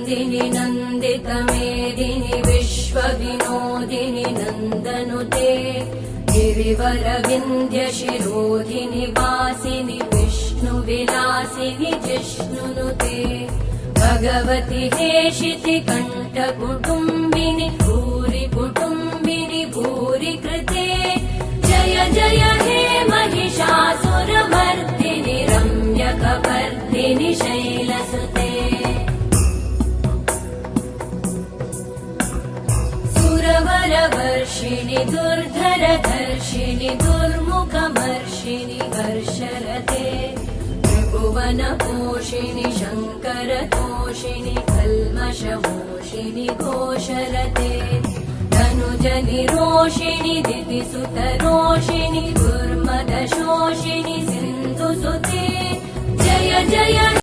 नन्दिनि नन्दितमेदिनि विश्वविनोदिनि नन्दनुते गिरिवरविन्ध्यशिरोधिनि वासिनि विष्णुविलासिनि जिष्णुनुते भगवति हेशिति कण्ठकुटुम्बिनि भूरि कुटुम्बिनि भूरि कृते जय जय हे महिषासुरमर्दिनि रम्यकपर्दिनि शैलसुते सुरवरवर्षिणि दुर्धरधर्षिणि दुर्मुखमर्षिणि हर्षरते त्रिभुवनपोषिणि शङ्करतोषिणि कल्मषमोषिणि घोषरते धनुजनिरोषिणि दितिसुतरोषिणि दुर्मदशोषिणि सिन्धुसुते जय जय